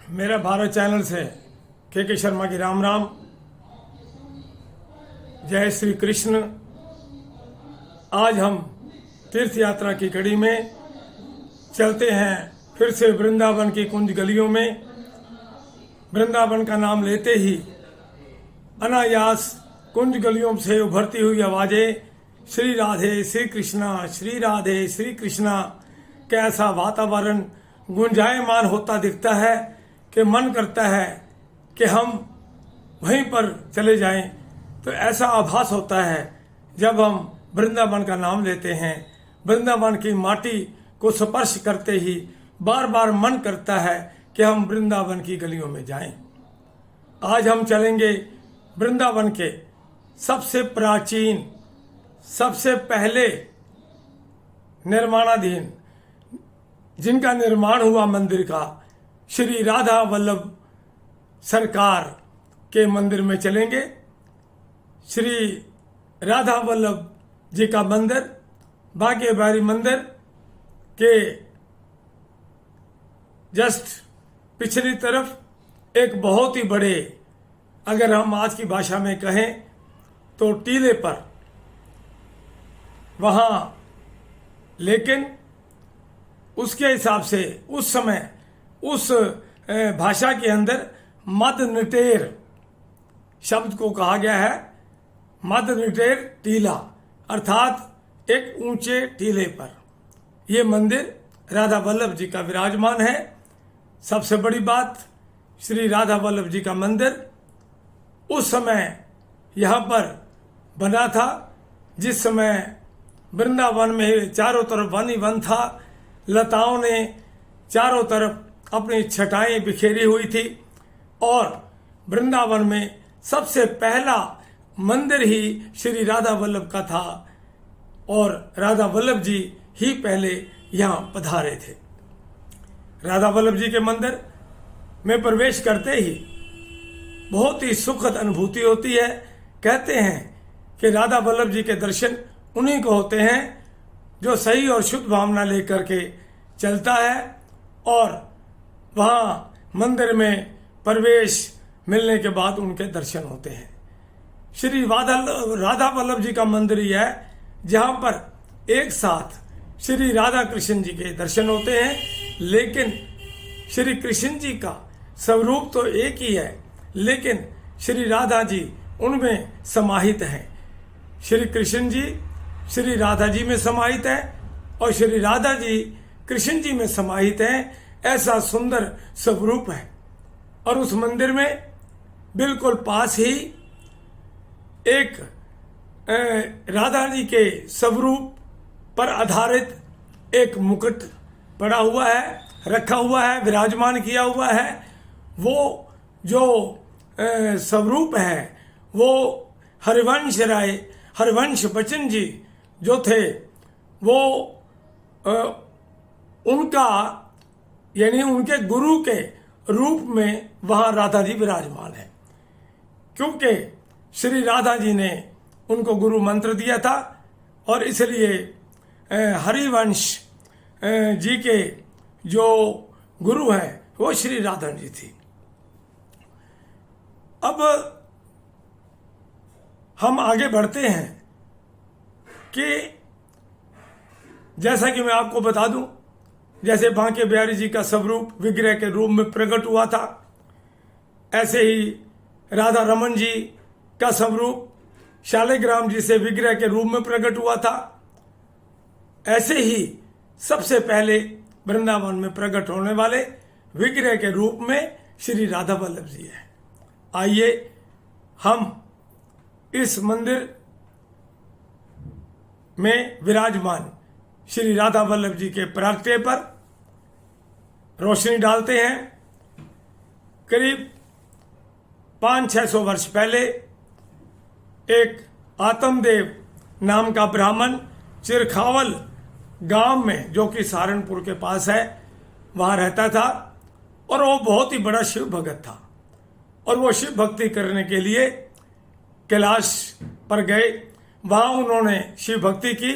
मेरा भारत चैनल से के शर्मा की राम राम। जय श्री कृष्ण। आज हम तीर्थ यात्रा की कड़ी में चलते हैं फिर से वृंदावन की कुंज गलियों में। वृंदावन का नाम लेते ही अनायास कुंज गलियों से उभरती हुई आवाजें श्री राधे श्री कृष्णा, श्री राधे श्री कृष्णा। कैसा वातावरण गुंजायमान होता दिखता है कि मन करता है कि हम वहीं पर चले जाएं। तो ऐसा आभास होता है जब हम वृंदावन का नाम लेते हैं। वृंदावन की माटी को स्पर्श करते ही बार बार मन करता है कि हम वृंदावन की गलियों में जाएं। आज हम चलेंगे वृंदावन के सबसे प्राचीन, सबसे पहले निर्माणाधीन, जिनका निर्माण हुआ मंदिर का, श्री राधा वल्लभ सरकार के मंदिर में चलेंगे। श्री राधा वल्लभ जी का मंदिर बांके बिहारी मंदिर के जस्ट पिछली तरफ एक बहुत ही बड़े, अगर हम आज की भाषा में कहें तो टीले पर वहां, लेकिन उसके हिसाब से उस समय उस भाषा के अंदर मद निटेर शब्द को कहा गया है। मद निटेर टीला अर्थात एक ऊंचे टीले पर यह मंदिर राधा वल्लभ जी का विराजमान है। सबसे बड़ी बात, श्री राधा वल्लभ जी का मंदिर उस समय यहाँ पर बना था जिस समय वृंदावन में चारों तरफ वन ही वन था। लताओं ने चारों तरफ अपनी छटाएं बिखेरी हुई थी और वृंदावन में सबसे पहला मंदिर ही श्री राधा वल्लभ का था और राधा वल्लभ जी ही पहले यहाँ पधारे थे। राधा वल्लभ जी के मंदिर में प्रवेश करते ही बहुत ही सुखद अनुभूति होती है। कहते हैं कि राधा वल्लभ जी के दर्शन उन्हीं को होते हैं जो सही और शुद्ध भावना लेकर के चलता है और वहाँ मंदिर में प्रवेश मिलने के बाद उनके दर्शन होते हैं। श्री राधा वल्लभ जी का मंदिर ही है जहाँ पर एक साथ श्री राधा कृष्ण जी के दर्शन होते हैं, लेकिन श्री कृष्ण जी का स्वरूप तो एक ही है, लेकिन श्री राधा जी उनमें समाहित हैं। श्री कृष्ण जी श्री राधा जी में समाहित है और श्री राधा जी कृष्ण जी में समाहित हैं। ऐसा सुंदर स्वरूप है और उस मंदिर में बिल्कुल पास ही एक राधा जी के स्वरूप पर आधारित एक मुकुट पड़ा हुआ है, रखा हुआ है, विराजमान किया हुआ है। वो जो स्वरूप है वो हरिवंश राय, हरिवंश बच्चन जी जो थे वो उनका यानी उनके गुरु के रूप में वहां राधा जी विराजमान है, क्योंकि श्री राधा जी ने उनको गुरु मंत्र दिया था और इसलिए हरिवंश जी के जो गुरु हैं वो श्री राधा जी थी। अब हम आगे बढ़ते हैं कि जैसा कि मैं आपको बता दूं, जैसे बांके बिहारी जी का स्वरूप विग्रह के रूप में प्रकट हुआ था, ऐसे ही राधा रमन जी का स्वरूप शालिग्राम जी से विग्रह के रूप में प्रकट हुआ था। ऐसे ही सबसे पहले वृंदावन में प्रकट होने वाले विग्रह के रूप में श्री राधा वल्लभ जी है। आइए हम इस मंदिर में विराजमान श्री राधा वल्लभ जी के प्रागट्य पर रोशनी डालते हैं। करीब 500-600 वर्ष पहले एक आत्मदेव नाम का ब्राह्मण चिरखावल गांव में, जो कि सहारनपुर के पास है, वहां रहता था और वो बहुत ही बड़ा शिव भक्त था और वो शिव भक्ति करने के लिए कैलाश पर गए। वहां उन्होंने शिव भक्ति की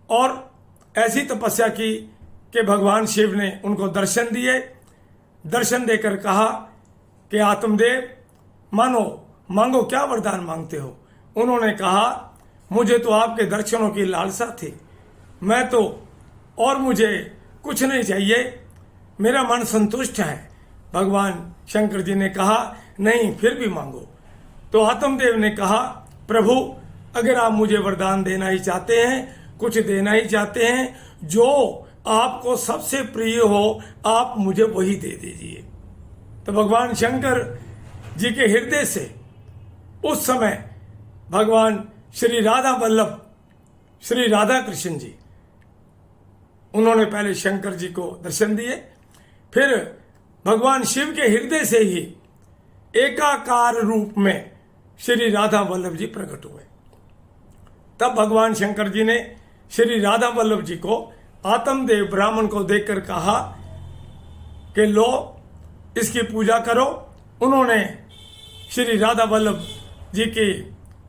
और ऐसी तपस्या की कि भगवान शिव ने उनको दर्शन दिए। दर्शन देकर कहा कि आत्मदेव मांगो क्या वरदान मांगते हो। उन्होंने कहा मुझे तो आपके दर्शनों की लालसा थी, मैं तो और मुझे कुछ नहीं चाहिए, मेरा मन संतुष्ट है। भगवान शंकर जी ने कहा नहीं, फिर भी मांगो। तो आत्मदेव ने कहा प्रभु अगर आप मुझे वरदान देना ही चाहते हैं, कुछ देना ही चाहते हैं, जो आपको सबसे प्रिय हो आप मुझे वही दे दीजिए। तो भगवान शंकर जी के हृदय से उस समय भगवान श्री राधा वल्लभ श्री राधा कृष्ण जी, उन्होंने पहले शंकर जी को दर्शन दिए, फिर भगवान शिव के हृदय से ही एकाकार रूप में श्री राधा वल्लभ जी प्रकट हुए। तब भगवान शंकर जी ने श्री राधा वल्लभ जी को आत्मदेव ब्राह्मण को देखकर कहा कि लो इसकी पूजा करो। उन्होंने श्री राधा वल्लभ जी की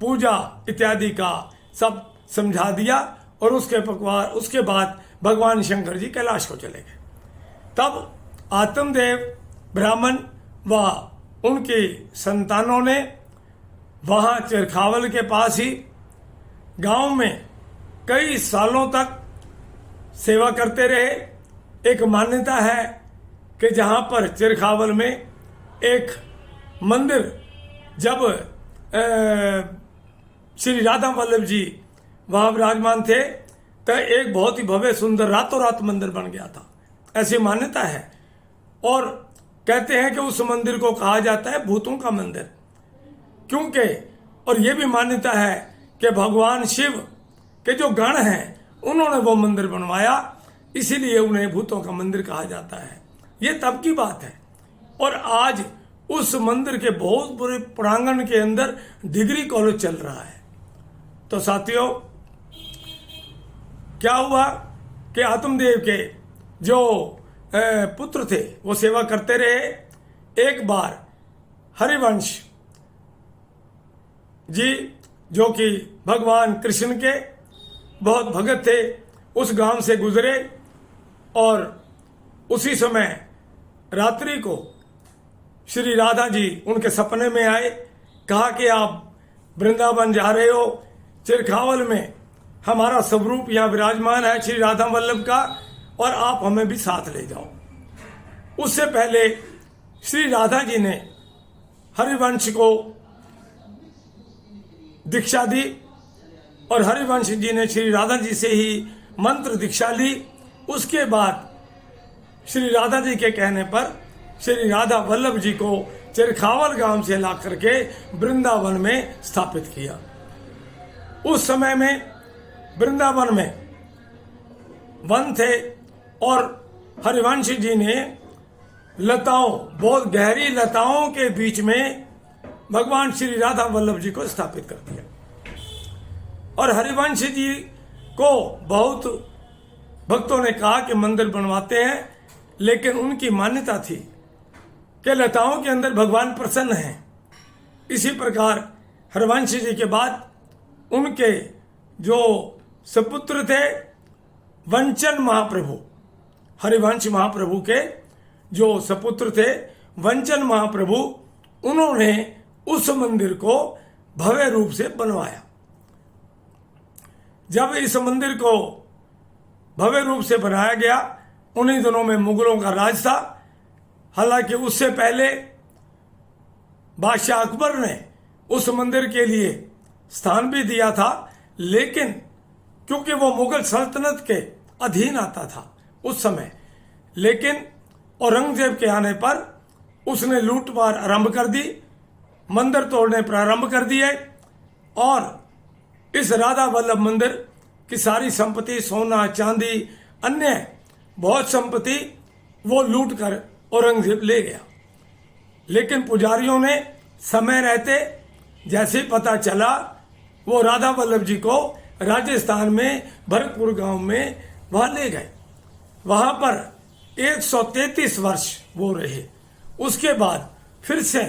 पूजा इत्यादि का सब समझा दिया और उसके बाद भगवान शंकर जी कैलाश को चले गए। तब आत्मदेव ब्राह्मण व उनके संतानों ने वहां चिरखावल के पास ही गांव में कई सालों तक सेवा करते रहे। एक मान्यता है कि जहां पर चिरखावल में एक मंदिर जब श्री राधा वल्लभ जी वहां विराजमान थे तो एक बहुत ही भव्य सुंदर रातों रात मंदिर बन गया था, ऐसी मान्यता है। और कहते हैं कि उस मंदिर को कहा जाता है भूतों का मंदिर, क्योंकि और ये भी मान्यता है कि भगवान शिव के जो गण हैं उन्होंने वो मंदिर बनवाया, इसीलिए उन्हें भूतों का मंदिर कहा जाता है। ये तब की बात है। और आज उस मंदिर के बहुत बड़े प्रांगण के अंदर डिग्री कॉलेज चल रहा है। तो साथियों क्या हुआ कि आत्मदेव के जो पुत्र थे वो सेवा करते रहे। एक बार हरिवंश जी जो कि भगवान कृष्ण के बहुत भगत थे उस गांव से गुजरे और उसी समय रात्रि को श्री राधा जी उनके सपने में आए। कहा कि आप वृंदावन जा रहे हो, चिरखावल में हमारा स्वरूप यहाँ विराजमान है श्री राधा वल्लभ का, और आप हमें भी साथ ले जाओ। उससे पहले श्री राधा जी ने हरिवंश को दीक्षा दी और हरिवंश जी ने श्री राधा जी से ही मंत्र दीक्षा ली। उसके बाद श्री राधा जी के कहने पर श्री राधा वल्लभ जी को चिरखावल गांव से ला करके वृंदावन में स्थापित किया। उस समय में वृंदावन में वन थे और हरिवंश जी ने लताओं, बहुत गहरी लताओं के बीच में भगवान श्री राधा वल्लभ जी को स्थापित कर दिया। और हरिवंश जी को बहुत भक्तों ने कहा कि मंदिर बनवाते हैं, लेकिन उनकी मान्यता थी कि लताओं के अंदर भगवान प्रसन्न हैं। इसी प्रकार हरिवंश जी के बाद उनके जो सपुत्र थे वंचन महाप्रभु, हरिवंश महाप्रभु के जो सपुत्र थे वंचन महाप्रभु, उन्होंने उस मंदिर को भव्य रूप से बनवाया। जब इस मंदिर को भव्य रूप से बनाया गया, उन्हीं दिनों में मुगलों का राज था। हालांकि उससे पहले बादशाह अकबर ने उस मंदिर के लिए स्थान भी दिया था, लेकिन क्योंकि वो मुगल सल्तनत के अधीन आता था उस समय, लेकिन औरंगजेब के आने पर उसने लूटमार आरंभ कर दी, मंदिर तोड़ने प्रारंभ कर दिए और इस राधा वल्लभ मंदिर की सारी संपत्ति, सोना चांदी, अन्य बहुत संपत्ति वो लूट कर औरंगजेब ले गया। लेकिन पुजारियों ने समय रहते जैसे ही पता चला, वो राधा वल्लभ जी को राजस्थान में भरतपुर गांव में वहां ले गए। वहां पर 133 वर्ष वो रहे। उसके बाद फिर से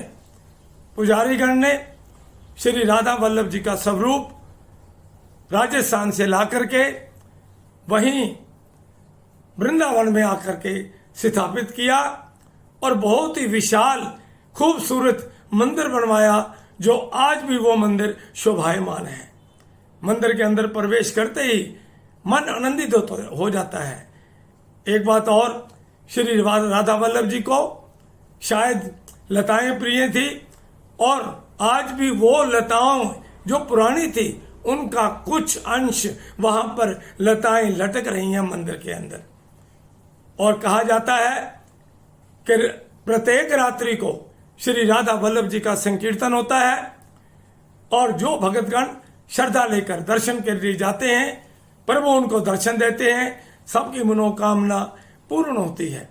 पुजारीगण ने श्री राधा वल्लभ जी का स्वरूप राजस्थान से ला करके वहीं वृंदावन में आकर के स्थापित किया और बहुत ही विशाल खूबसूरत मंदिर बनवाया, जो आज भी वो मंदिर शोभायमान है। मंदिर के अंदर प्रवेश करते ही मन आनंदित हो जाता है। एक बात और, श्री राधा वल्लभ जी को शायद लताएं प्रिय थी, और आज भी वो लताओं जो पुरानी थी उनका कुछ अंश वहां पर लताएं लटक रही हैं मंदिर के अंदर। और कहा जाता है कि प्रत्येक रात्रि को श्री राधा वल्लभ जी का संकीर्तन होता है, और जो भगतगण श्रद्धा लेकर दर्शन के लिए जाते हैं, प्रभु उनको दर्शन देते हैं, सबकी मनोकामना पूर्ण होती है।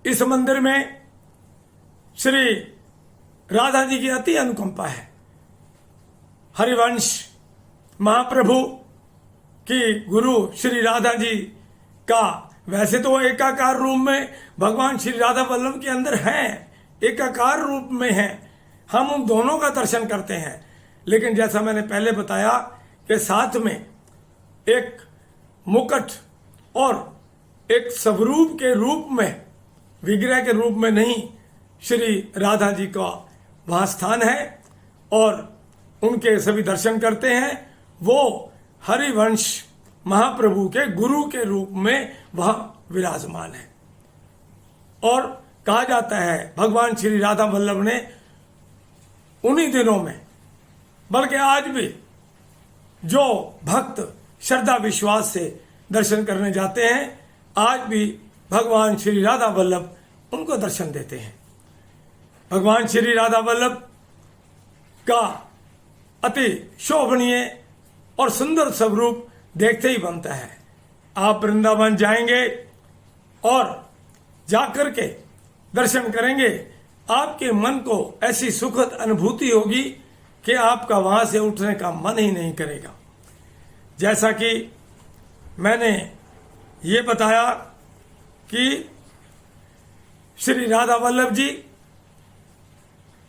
इस मंदिर में श्री राधा जी की अति अनुकंपा है। हरिवंश महाप्रभु की गुरु श्री राधा जी का वैसे तो एकाकार रूप में भगवान श्री राधा वल्लभ के अंदर हैं, एकाकार रूप में हैं, हम उन दोनों का दर्शन करते हैं। लेकिन जैसा मैंने पहले बताया कि साथ में एक मुकुट और एक स्वरूप के रूप में, विग्रह के रूप में नहीं, श्री राधा जी का वहां स्थान है, और उनके सभी दर्शन करते हैं। वो हरिवंश महाप्रभु के गुरु के रूप में वहां विराजमान है। और कहा जाता है भगवान श्री राधा वल्लभ ने उन्हीं दिनों में, बल्कि आज भी जो भक्त श्रद्धा विश्वास से दर्शन करने जाते हैं, आज भी भगवान श्री राधा वल्लभ उनको दर्शन देते हैं। भगवान श्री राधा वल्लभ का अति शोभनीय और सुंदर स्वरूप देखते ही बनता है। आप वृंदावन जाएंगे और जाकर के दर्शन करेंगे, आपके मन को ऐसी सुखद अनुभूति होगी कि आपका वहां से उठने का मन ही नहीं करेगा। जैसा कि मैंने ये बताया कि श्री राधा वल्लभ जी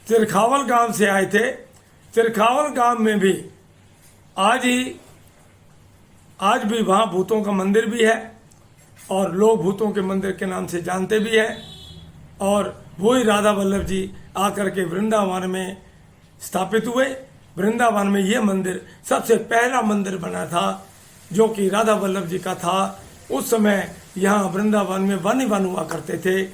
तिरखावल गांव से आए थे। तिरखावल गांव में भी आज भी वहां भूतों का मंदिर भी है, और लोग भूतों के मंदिर के नाम से जानते भी हैं। और वही राधा वल्लभ जी आकर के वृंदावन में स्थापित हुए। वृंदावन में यह मंदिर सबसे पहला मंदिर बना था, जो कि राधा वल्लभ जी का था। उस समय यहाँ वृंदावन में वन ही वन हुआ करते थे।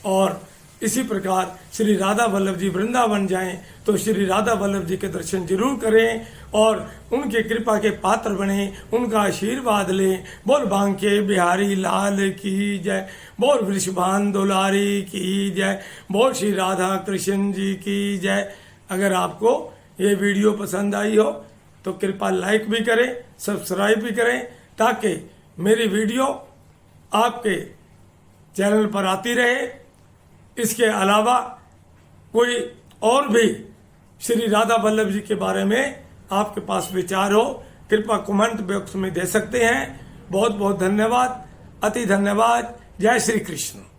और इसी प्रकार श्री राधा वल्लभ जी वृंदावन जाएं तो श्री राधा वल्लभ जी के दर्शन जरूर करें और उनकी कृपा के पात्र बने, उनका आशीर्वाद लें। बोल बांके बिहारी लाल की जय, बोल वृषभान दुलारी की जय, बोल श्री राधा कृष्ण जी की जय। अगर आपको ये वीडियो पसंद आई हो तो कृपया लाइक भी करें, सब्सक्राइब भी करें, ताकि मेरी वीडियो आपके चैनल पर आती रहे। इसके अलावा कोई और भी श्री राधा वल्लभ जी के बारे में आपके पास विचार हो, कृपया कमेंट बॉक्स में दे सकते हैं। बहुत बहुत धन्यवाद, अति धन्यवाद। जय श्री कृष्ण।